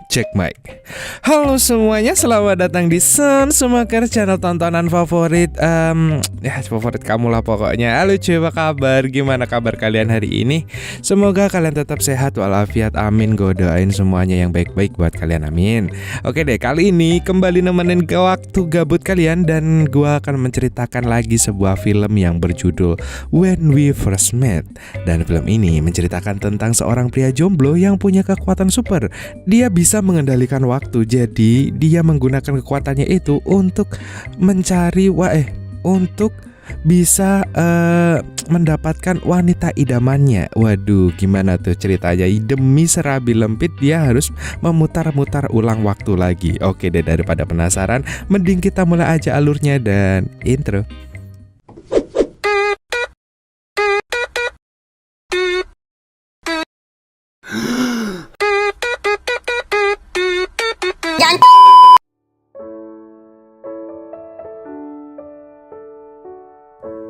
Check mic. Halo semuanya, selamat datang di Sun Sumaker, channel tontonan favorit favorit kamu lah pokoknya. Halo cuy, apa kabar? Gimana kabar kalian hari ini? Semoga kalian tetap sehat walafiat, amin. Gue doain semuanya yang baik-baik buat kalian, amin. Oke deh, kali ini kembali nemenin ke waktu gabut kalian, dan gue akan menceritakan lagi sebuah film yang berjudul When We First Met. Dan film ini menceritakan tentang seorang pria jomblo yang punya kekuatan super. Dia bisa mengendalikan waktu, jadi dia menggunakan kekuatannya itu untuk mencari untuk bisa mendapatkan wanita idamannya. Waduh, gimana tuh ceritanya? Demi serabi lempit dia harus memutar-mutar ulang waktu lagi. Oke deh, daripada penasaran, mending kita mulai aja alurnya dan intro.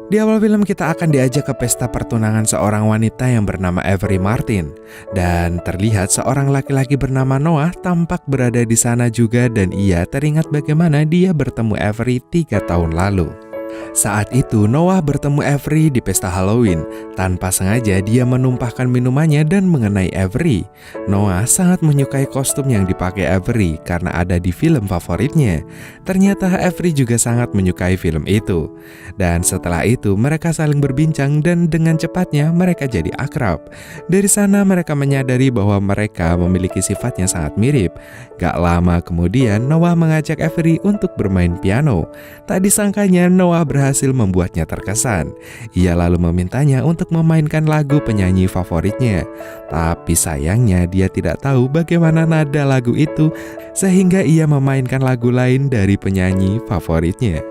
Di awal film kita akan diajak ke pesta pertunangan seorang wanita yang bernama Avery Martin. Dan terlihat seorang laki-laki bernama Noah tampak berada di sana juga, dan ia teringat bagaimana dia bertemu Avery 3 tahun lalu. Saat itu Noah bertemu Avery di pesta Halloween. Tanpa sengaja dia menumpahkan minumannya dan mengenai Avery. Noah sangat menyukai kostum yang dipakai Avery karena ada di film favoritnya. Ternyata Avery juga sangat menyukai film itu. Dan setelah itu mereka saling berbincang dan dengan cepatnya mereka jadi akrab. Dari sana mereka menyadari bahwa mereka memiliki sifat yang sangat mirip. Gak lama kemudian Noah mengajak Avery untuk bermain piano. Tak disangkanya Noah berhasil membuatnya terkesan. Ia lalu memintanya untuk memainkan lagu penyanyi favoritnya. Tapi sayangnya dia tidak tahu bagaimana nada lagu itu, sehingga ia memainkan lagu lain dari penyanyi favoritnya.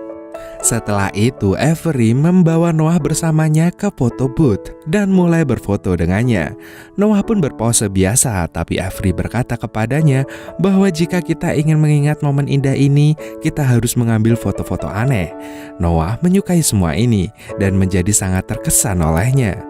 Setelah itu Avery membawa Noah bersamanya ke photo booth dan mulai berfoto dengannya. Noah pun berpose biasa, tapi Avery berkata kepadanya bahwa jika kita ingin mengingat momen indah ini, kita harus mengambil foto-foto aneh. Noah menyukai semua ini dan menjadi sangat terkesan olehnya.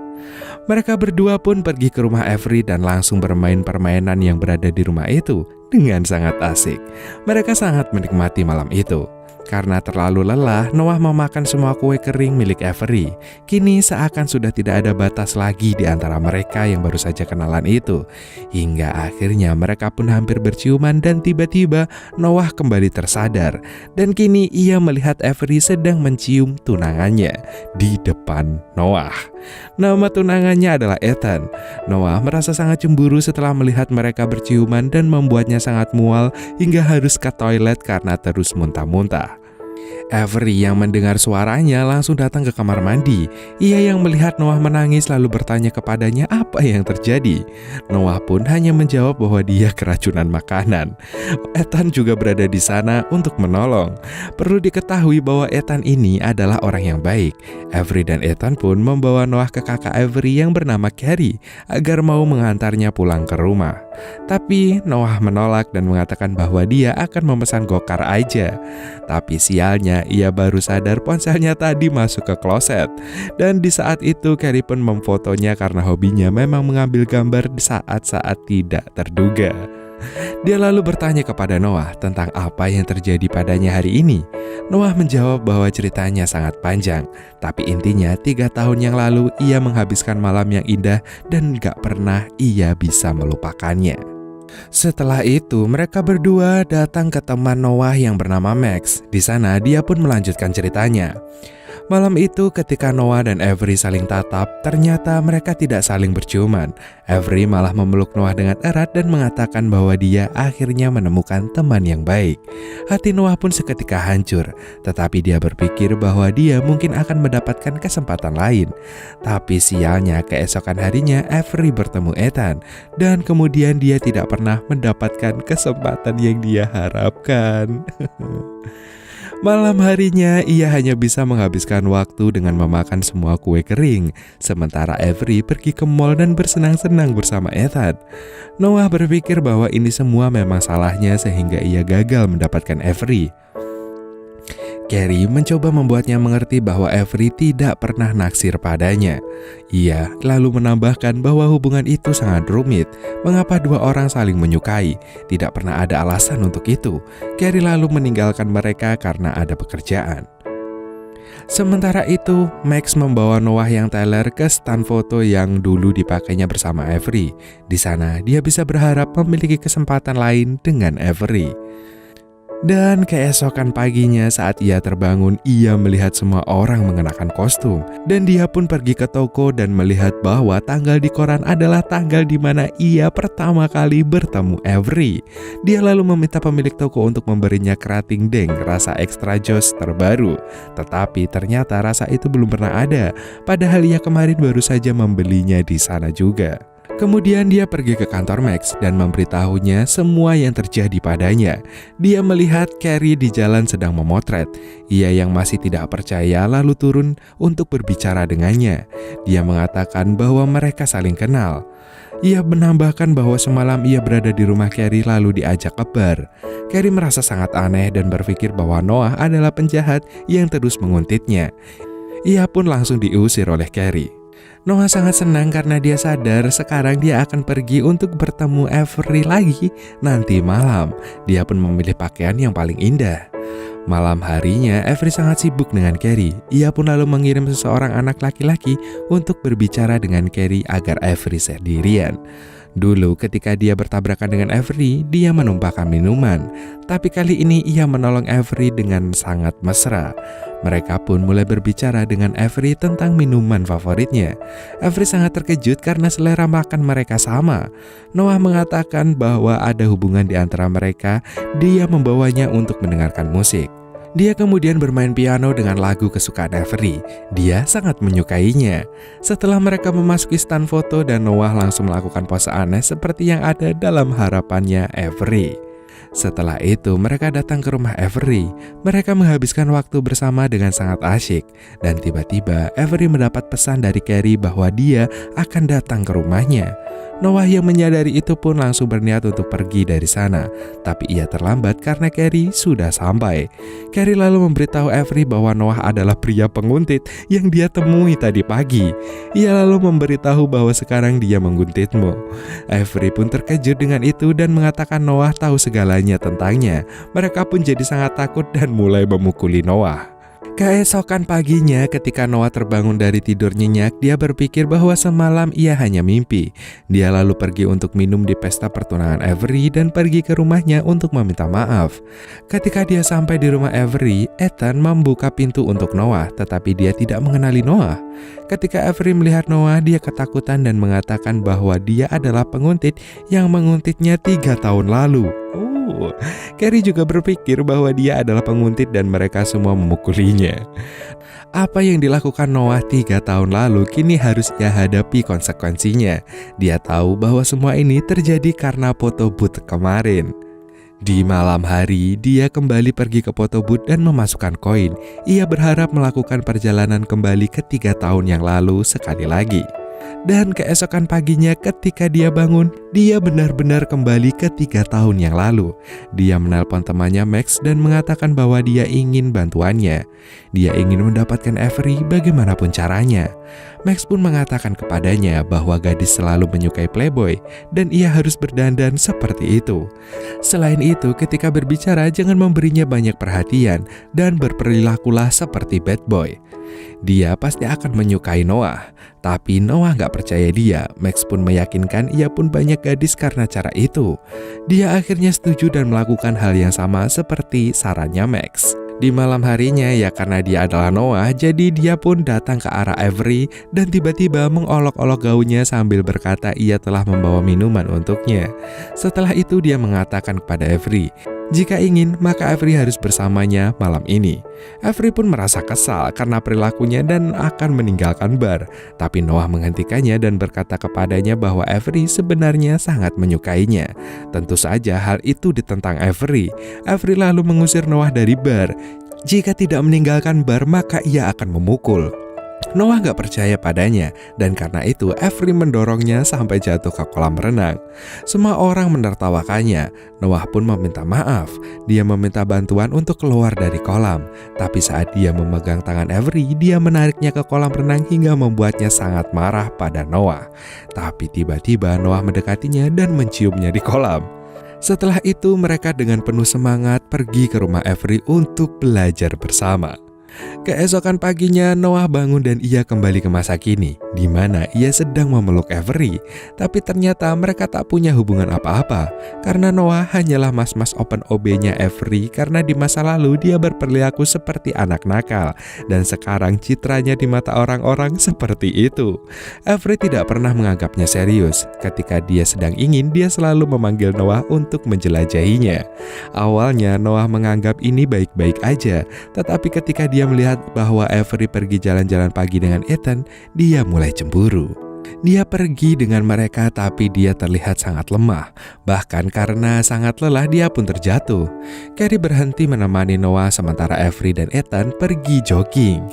Mereka berdua pun pergi ke rumah Avery dan langsung bermain permainan yang berada di rumah itu dengan sangat asik. Mereka sangat menikmati malam itu. Karena terlalu lelah, Noah memakan semua kue kering milik Avery. Kini seakan sudah tidak ada batas lagi di antara mereka yang baru saja kenalan itu. Hingga akhirnya mereka pun hampir berciuman dan tiba-tiba Noah kembali tersadar. Dan kini ia melihat Avery sedang mencium tunangannya di depan Noah. Nama tunangannya adalah Ethan. Noah merasa sangat cemburu setelah melihat mereka berciuman dan membuatnya sangat mual hingga harus ke toilet karena terus muntah-muntah. Avery yang mendengar suaranya langsung datang ke kamar mandi. Ia yang melihat Noah menangis lalu bertanya kepadanya apa yang terjadi. Noah pun hanya menjawab bahwa dia keracunan makanan. Ethan juga berada di sana untuk menolong. Perlu diketahui bahwa Ethan ini adalah orang yang baik. Avery dan Ethan pun membawa Noah ke kakak Avery yang bernama Carrie agar mau mengantarnya pulang ke rumah. Tapi Noah menolak dan mengatakan bahwa dia akan memesan gokar aja. Tapi sialnya ia baru sadar ponselnya tadi masuk ke kloset. Dan di saat itu Carrie pun memfotonya karena hobinya memang mengambil gambar di saat-saat tidak terduga. Dia lalu bertanya kepada Noah tentang apa yang terjadi padanya hari ini. Noah menjawab bahwa ceritanya sangat panjang, tapi intinya 3 tahun yang lalu ia menghabiskan malam yang indah dan gak pernah ia bisa melupakannya. Setelah itu mereka berdua datang ke teman Noah yang bernama Max. Di sana dia pun melanjutkan ceritanya. Malam itu ketika Noah dan Avery saling tatap, ternyata mereka tidak saling berciuman. Avery malah memeluk Noah dengan erat dan mengatakan bahwa dia akhirnya menemukan teman yang baik. Hati Noah pun seketika hancur, tetapi dia berpikir bahwa dia mungkin akan mendapatkan kesempatan lain. Tapi sialnya keesokan harinya Avery bertemu Ethan, dan kemudian dia tidak pernah mendapatkan kesempatan yang dia harapkan. Malam harinya ia hanya bisa menghabiskan waktu dengan memakan semua kue kering, sementara Avery pergi ke mall dan bersenang-senang bersama Ethan. Noah berpikir bahwa ini semua memang salahnya sehingga ia gagal mendapatkan Avery. Carrie mencoba membuatnya mengerti bahwa Avery tidak pernah naksir padanya. Ia lalu menambahkan bahwa hubungan itu sangat rumit. Mengapa dua orang saling menyukai? Tidak pernah ada alasan untuk itu. Carrie lalu meninggalkan mereka karena ada pekerjaan. Sementara itu, Max membawa Noah yang teler ke stand foto yang dulu dipakainya bersama Avery. Di sana, dia bisa berharap memiliki kesempatan lain dengan Avery. Dan keesokan paginya saat ia terbangun, ia melihat semua orang mengenakan kostum. Dan dia pun pergi ke toko dan melihat bahwa tanggal di koran adalah tanggal di mana ia pertama kali bertemu Avery. Dia lalu meminta pemilik toko untuk memberinya kerating deng rasa extra joss terbaru. Tetapi ternyata rasa itu belum pernah ada, padahal ia kemarin baru saja membelinya di sana juga. Kemudian dia pergi ke kantor Max dan memberitahunya semua yang terjadi padanya. Dia melihat Carrie di jalan sedang memotret. Ia yang masih tidak percaya lalu turun untuk berbicara dengannya. Dia mengatakan bahwa mereka saling kenal. Ia menambahkan bahwa semalam ia berada di rumah Carrie lalu diajak ke bar. Carrie merasa sangat aneh dan berpikir bahwa Noah adalah penjahat yang terus menguntitnya. Ia pun langsung diusir oleh Carrie. Noah sangat senang karena dia sadar sekarang dia akan pergi untuk bertemu Avery lagi nanti malam. Dia pun memilih pakaian yang paling indah. Malam harinya, Avery sangat sibuk dengan Carrie. Ia pun lalu mengirim seseorang anak laki-laki untuk berbicara dengan Carrie agar Avery sendirian. Dulu ketika dia bertabrakan dengan Avery, dia menumpahkan minuman. Tapi kali ini ia menolong Avery dengan sangat mesra. Mereka pun mulai berbicara dengan Avery tentang minuman favoritnya. Avery sangat terkejut karena selera makan mereka sama. Noah mengatakan bahwa ada hubungan di antara mereka. Dia membawanya untuk mendengarkan musik. Dia kemudian bermain piano dengan lagu kesukaan Avery. Dia sangat menyukainya. Setelah mereka memasuki stand foto dan Noah langsung melakukan pose aneh seperti yang ada dalam harapannya Avery. Setelah itu mereka datang ke rumah Avery. Mereka menghabiskan waktu bersama dengan sangat asyik. Dan tiba-tiba Avery mendapat pesan dari Carrie bahwa dia akan datang ke rumahnya. Noah yang menyadari itu pun langsung berniat untuk pergi dari sana. Tapi ia terlambat karena Carrie sudah sampai. Carrie lalu memberitahu Avery bahwa Noah adalah pria penguntit yang dia temui tadi pagi. Ia lalu memberitahu bahwa sekarang dia menguntitmu. Avery pun terkejut dengan itu dan mengatakan Noah tahu segalanya tentangnya. Mereka pun jadi sangat takut dan mulai memukuli Noah. Keesokan paginya ketika Noah terbangun dari tidur nyenyak, dia berpikir bahwa semalam ia hanya mimpi. Dia lalu pergi untuk minum di pesta pertunangan Avery dan pergi ke rumahnya untuk meminta maaf. Ketika dia sampai di rumah Avery, Ethan membuka pintu untuk Noah, tetapi dia tidak mengenali Noah. Ketika Avery melihat Noah, dia ketakutan dan mengatakan bahwa dia adalah penguntit yang menguntitnya 3 tahun lalu. Carrie juga berpikir bahwa dia adalah penguntit dan mereka semua memukulinya. Apa yang dilakukan Noah 3 tahun lalu kini harus ia hadapi konsekuensinya. Dia tahu bahwa semua ini terjadi karena foto booth kemarin. Di malam hari, dia kembali pergi ke foto booth dan memasukkan koin. Ia berharap melakukan perjalanan kembali ke 3 tahun yang lalu sekali lagi. Dan keesokan paginya ketika dia bangun, dia benar-benar kembali ke 3 tahun yang lalu. Dia menelpon temannya Max dan mengatakan bahwa dia ingin bantuannya. Dia ingin mendapatkan Avery bagaimanapun caranya. Max pun mengatakan kepadanya bahwa gadis selalu menyukai playboy dan ia harus berdandan seperti itu. Selain itu, ketika berbicara jangan memberinya banyak perhatian dan berperilakulah seperti bad boy. Dia pasti akan menyukai Noah. Tapi Noah gak percaya dia. Max pun meyakinkan ia pun banyak gadis karena cara itu. Dia akhirnya setuju dan melakukan hal yang sama seperti sarannya Max. Di malam harinya ya karena dia adalah Noah, jadi dia pun datang ke arah Avery dan tiba-tiba mengolok-olok gaunnya sambil berkata ia telah membawa minuman untuknya. Setelah itu dia mengatakan kepada Avery, jika ingin maka Avery harus bersamanya malam ini. Avery pun merasa kesal karena perilakunya dan akan meninggalkan bar. Tapi Noah menghentikannya dan berkata kepadanya bahwa Avery sebenarnya sangat menyukainya. Tentu saja hal itu ditentang Avery. Avery lalu mengusir Noah dari bar. Jika tidak meninggalkan bar maka ia akan memukul. Noah gak percaya padanya, dan karena itu Avery mendorongnya sampai jatuh ke kolam renang. Semua orang menertawakannya. Noah pun meminta maaf. Dia meminta bantuan untuk keluar dari kolam. Tapi saat dia memegang tangan Avery, dia menariknya ke kolam renang hingga membuatnya sangat marah pada Noah. Tapi tiba-tiba Noah mendekatinya dan menciumnya di kolam. Setelah itu mereka dengan penuh semangat pergi ke rumah Avery untuk belajar bersama. Keesokan paginya Noah bangun dan ia kembali ke masa kini, di mana ia sedang memeluk Avery. Tapi ternyata mereka tak punya hubungan apa-apa, karena Noah hanyalah mas-mas open OB-nya Avery karena di masa lalu dia berperilaku seperti anak nakal, dan sekarang citranya di mata orang-orang seperti itu. Avery tidak pernah menganggapnya serius. Ketika dia sedang ingin, dia selalu memanggil Noah untuk menjelajahinya. Awalnya Noah menganggap ini baik-baik aja, tetapi ketika dia melihat bahwa Avery pergi jalan-jalan pagi dengan Ethan, dia mulai cemburu. Dia pergi dengan mereka tapi dia terlihat sangat lemah. Bahkan karena sangat lelah dia pun terjatuh. Carrie berhenti menemani Noah sementara Avery dan Ethan pergi jogging.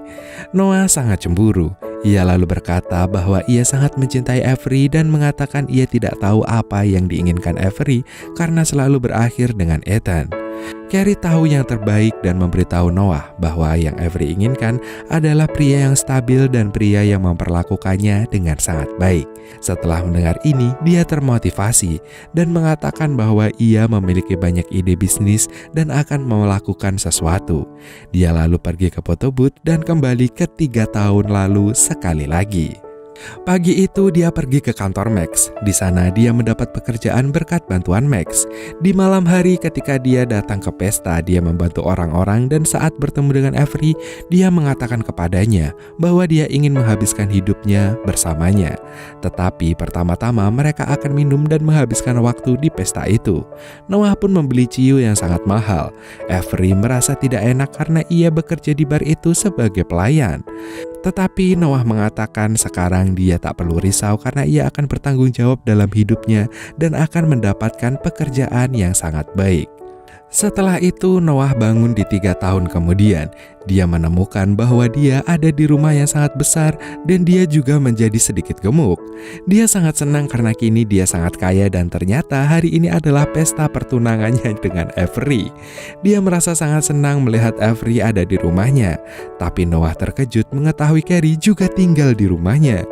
Noah sangat cemburu. Ia lalu berkata bahwa ia sangat mencintai Avery dan mengatakan ia tidak tahu apa yang diinginkan Avery karena selalu berakhir dengan Ethan. Carrie tahu yang terbaik dan memberitahu Noah bahwa yang Avery inginkan adalah pria yang stabil dan pria yang memperlakukannya dengan sangat baik. Setelah mendengar ini, dia termotivasi dan mengatakan bahwa ia memiliki banyak ide bisnis dan akan melakukan sesuatu. Dia lalu pergi ke photo booth dan kembali ke 3 tahun lalu sekali lagi. Pagi itu dia pergi ke kantor Max. Di sana dia mendapat pekerjaan berkat bantuan Max. Di malam hari ketika dia datang ke pesta, dia membantu orang-orang dan saat bertemu dengan Avery, dia mengatakan kepadanya bahwa dia ingin menghabiskan hidupnya bersamanya. Tetapi pertama-tama mereka akan minum dan menghabiskan waktu di pesta itu. Noah pun membeli ciu yang sangat mahal. Avery merasa tidak enak karena ia bekerja di bar itu sebagai pelayan. Tetapi Noah mengatakan sekarang dia tak perlu risau karena ia akan bertanggung jawab dalam hidupnya dan akan mendapatkan pekerjaan yang sangat baik. Setelah itu Noah bangun di 3 tahun kemudian. Dia menemukan bahwa dia ada di rumah yang sangat besar dan dia juga menjadi sedikit gemuk. Dia sangat senang karena kini dia sangat kaya dan ternyata hari ini adalah pesta pertunangannya dengan Avery. Dia merasa sangat senang melihat Avery ada di rumahnya. Tapi Noah terkejut mengetahui Carrie juga tinggal di rumahnya.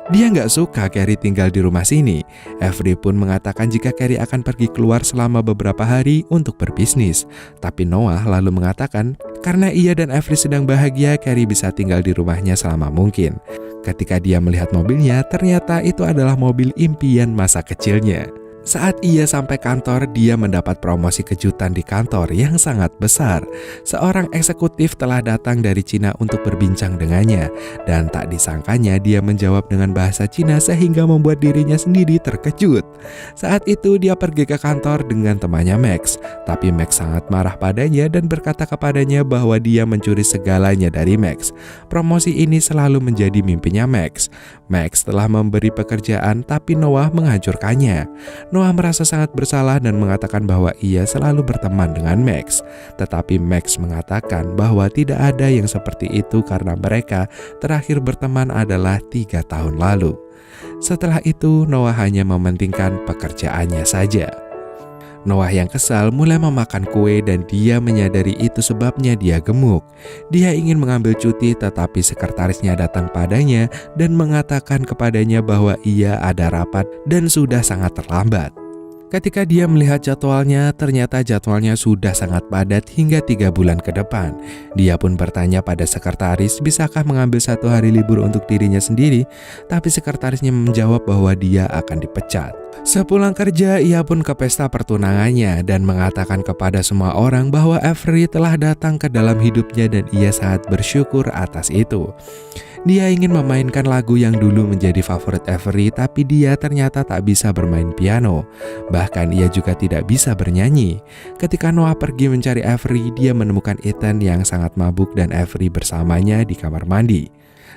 Dia nggak suka Carrie tinggal di rumah sini. Avery pun mengatakan jika Carrie akan pergi keluar selama beberapa hari untuk berbisnis. Tapi Noah lalu mengatakan karena ia dan Avery sedang bahagia, Carrie bisa tinggal di rumahnya selama mungkin. Ketika dia melihat mobilnya, ternyata itu adalah mobil impian masa kecilnya. Saat ia sampai kantor, dia mendapat promosi kejutan di kantor yang sangat besar. Seorang eksekutif telah datang dari Cina untuk berbincang dengannya, dan tak disangkanya dia menjawab dengan bahasa Cina sehingga membuat dirinya sendiri terkejut. Saat itu dia pergi ke kantor dengan temannya Max, tapi Max sangat marah padanya dan berkata kepadanya bahwa dia mencuri segalanya dari Max. Promosi ini selalu menjadi mimpinya Max. Max telah memberi pekerjaan tapi Noah menghancurkannya. Noah merasa sangat bersalah dan mengatakan bahwa ia selalu berteman dengan Max. Tetapi Max mengatakan bahwa tidak ada yang seperti itu karena mereka terakhir berteman adalah 3 tahun lalu. Setelah itu Noah hanya mementingkan pekerjaannya saja. Noah yang kesal mulai memakan kue dan dia menyadari itu sebabnya dia gemuk. Dia ingin mengambil cuti tetapi sekretarisnya datang padanya dan mengatakan kepadanya bahwa ia ada rapat dan sudah sangat terlambat. Ketika dia melihat jadwalnya, ternyata jadwalnya sudah sangat padat hingga 3 bulan ke depan. Dia pun bertanya pada sekretaris, bisakah mengambil 1 hari libur untuk dirinya sendiri? Tapi sekretarisnya menjawab bahwa dia akan dipecat. Sepulang kerja, ia pun ke pesta pertunangannya dan mengatakan kepada semua orang bahwa Avery telah datang ke dalam hidupnya dan ia sangat bersyukur atas itu. Dia ingin memainkan lagu yang dulu menjadi favorit Avery, tapi dia ternyata tak bisa bermain piano. Bahkan ia juga tidak bisa bernyanyi. Ketika Noah pergi mencari Avery, dia menemukan Ethan yang sangat mabuk dan Avery bersamanya di kamar mandi.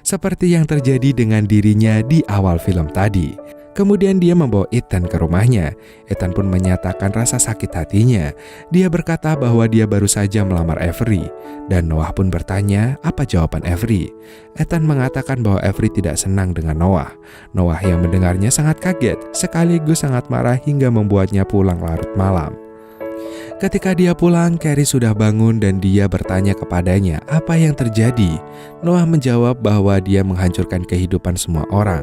Seperti yang terjadi dengan dirinya di awal film tadi. Kemudian dia membawa Ethan ke rumahnya. Ethan pun menyatakan rasa sakit hatinya. Dia berkata bahwa dia baru saja melamar Avery. Dan Noah pun bertanya apa jawaban Avery. Ethan mengatakan bahwa Avery tidak senang dengan Noah. Noah yang mendengarnya sangat kaget, sekaligus sangat marah hingga membuatnya pulang larut malam. Ketika dia pulang, Carrie sudah bangun dan dia bertanya kepadanya apa yang terjadi. Noah menjawab bahwa dia menghancurkan kehidupan semua orang.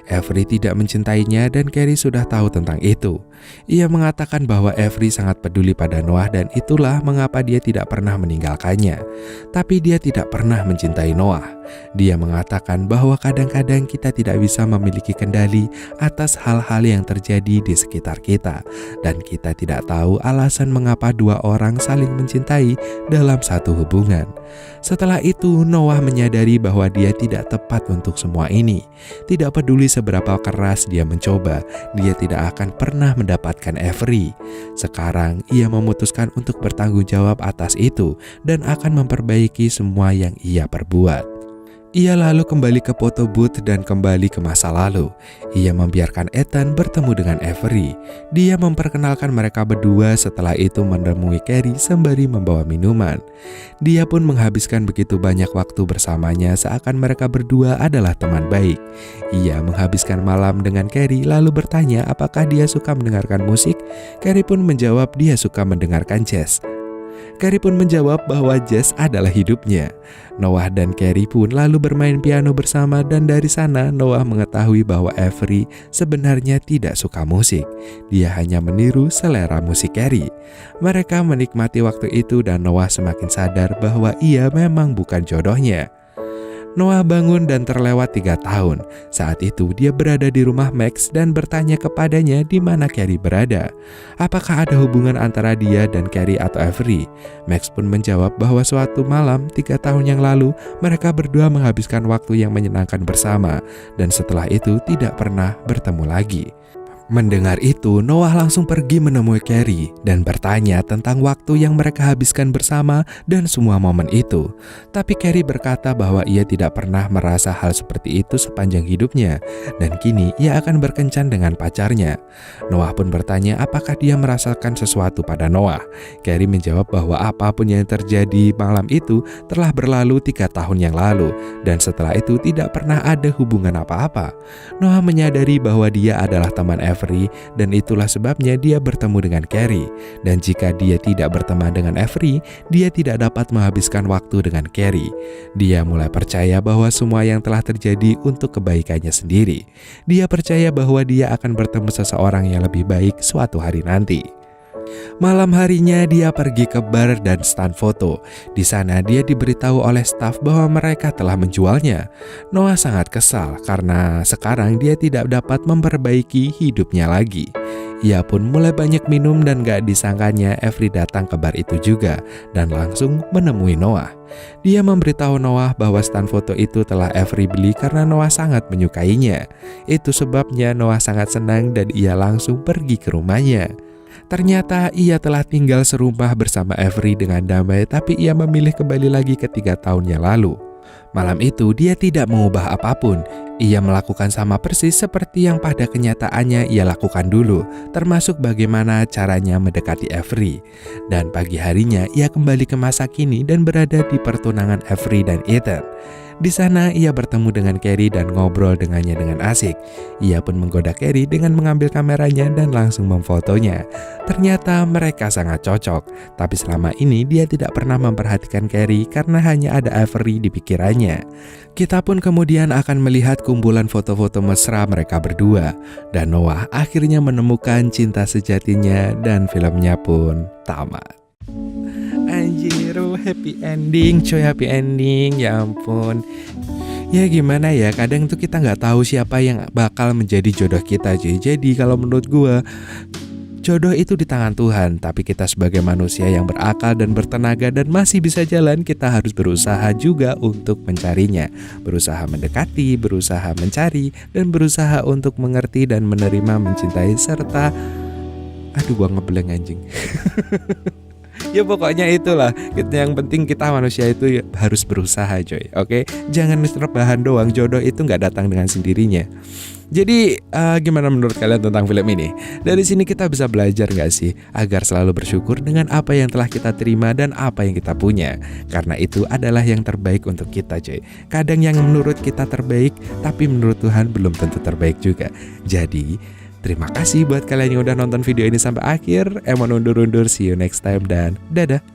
Avery tidak mencintainya dan Carrie sudah tahu tentang itu. Ia mengatakan bahwa Avery sangat peduli pada Noah dan itulah mengapa dia tidak pernah meninggalkannya. Tapi dia tidak pernah mencintai Noah. Dia mengatakan bahwa kadang-kadang kita tidak bisa memiliki kendali atas hal-hal yang terjadi di sekitar kita. Dan kita tidak tahu alasan mengapa dua orang saling mencintai dalam satu hubungan. Setelah itu, Noah menyadari bahwa dia tidak tepat untuk semua ini. Tidak peduli seberapa keras dia mencoba, dia tidak akan pernah mendapatkan Avery. Sekarang, ia memutuskan untuk bertanggung jawab atas itu dan akan memperbaiki semua yang ia perbuat. Ia lalu kembali ke photo booth dan kembali ke masa lalu. Ia membiarkan Ethan bertemu dengan Avery. Dia memperkenalkan mereka berdua, setelah itu menemui Carrie sembari membawa minuman. Dia pun menghabiskan begitu banyak waktu bersamanya seakan mereka berdua adalah teman baik. Ia menghabiskan malam dengan Carrie lalu bertanya apakah dia suka mendengarkan musik. Carrie pun menjawab dia suka mendengarkan jazz. Carrie pun menjawab bahwa jazz adalah hidupnya. Noah dan Carrie pun lalu bermain piano bersama dan dari sana Noah mengetahui bahwa Avery sebenarnya tidak suka musik. Dia hanya meniru selera musik Carrie. Mereka menikmati waktu itu dan Noah semakin sadar bahwa ia memang bukan jodohnya. Noah bangun dan terlewat 3 tahun. Saat itu dia berada di rumah Max dan bertanya kepadanya di mana Carrie berada. Apakah ada hubungan antara dia dan Carrie atau Avery? Max pun menjawab bahwa suatu malam 3 tahun yang lalu mereka berdua menghabiskan waktu yang menyenangkan bersama dan setelah itu tidak pernah bertemu lagi. Mendengar itu, Noah langsung pergi menemui Carrie dan bertanya tentang waktu yang mereka habiskan bersama dan semua momen itu. Tapi Carrie berkata bahwa ia tidak pernah merasa hal seperti itu sepanjang hidupnya dan kini ia akan berkencan dengan pacarnya. Noah pun bertanya apakah dia merasakan sesuatu pada Noah. Carrie menjawab bahwa apapun yang terjadi malam itu telah berlalu 3 tahun yang lalu dan setelah itu tidak pernah ada hubungan apa-apa. Noah menyadari bahwa dia adalah teman Avery dan itulah sebabnya dia bertemu dengan Carrie. Dan jika dia tidak berteman dengan Avery, dia tidak dapat menghabiskan waktu dengan Carrie. Dia mulai percaya bahwa semua yang telah terjadi untuk kebaikannya sendiri. Dia percaya bahwa dia akan bertemu seseorang yang lebih baik suatu hari nanti. Malam harinya dia pergi ke bar dan stand foto. Di sana dia diberitahu oleh staf bahwa mereka telah menjualnya. Noah sangat kesal karena sekarang dia tidak dapat memperbaiki hidupnya lagi. Ia pun mulai banyak minum dan gak disangkanya Avery datang ke bar itu juga dan langsung menemui Noah. Dia memberitahu Noah bahwa stand foto itu telah Avery beli karena Noah sangat menyukainya. Itu sebabnya Noah sangat senang dan ia langsung pergi ke rumahnya. Ternyata ia telah tinggal serumah bersama Avery dengan damai, tapi ia memilih kembali lagi ke 3 tahun yang lalu. Malam itu dia tidak mengubah apapun. Ia melakukan sama persis seperti yang pada kenyataannya ia lakukan dulu, termasuk bagaimana caranya mendekati Avery. Dan pagi harinya ia kembali ke masa kini dan berada di pertunangan Avery dan Ethan. Di sana ia bertemu dengan Carrie dan ngobrol dengannya dengan asik. Ia pun menggoda Carrie dengan mengambil kameranya dan langsung memfotonya. Ternyata mereka sangat cocok, tapi selama ini dia tidak pernah memperhatikan Carrie karena hanya ada Avery di pikirannya. Kita pun kemudian akan melihat kumpulan foto-foto mesra mereka berdua. Dan Noah akhirnya menemukan cinta sejatinya dan filmnya pun tamat. Anjir, happy ending coy, happy ending, ya ampun. Ya gimana ya, kadang tuh kita gak tahu siapa yang bakal menjadi jodoh kita cuy. Jadi kalau menurut gue, jodoh itu di tangan Tuhan. Tapi kita sebagai manusia yang berakal dan bertenaga dan masih bisa jalan, kita harus berusaha juga untuk mencarinya. Berusaha mendekati, berusaha mencari, dan berusaha untuk mengerti dan menerima, mencintai, serta aduh gua ngeblank anjing. Ya pokoknya itulah, yang penting kita manusia itu harus berusaha coy, oke? Jangan rebahan doang, jodoh itu gak datang dengan sendirinya. Jadi gimana menurut kalian tentang film ini? Dari sini kita bisa belajar gak sih agar selalu bersyukur dengan apa yang telah kita terima dan apa yang kita punya. Karena itu adalah yang terbaik untuk kita, cuy. Kadang yang menurut kita terbaik, tapi menurut Tuhan belum tentu terbaik juga. Jadi terima kasih buat kalian yang udah nonton video ini sampai akhir. Emang undur-undur, see you next time dan dadah.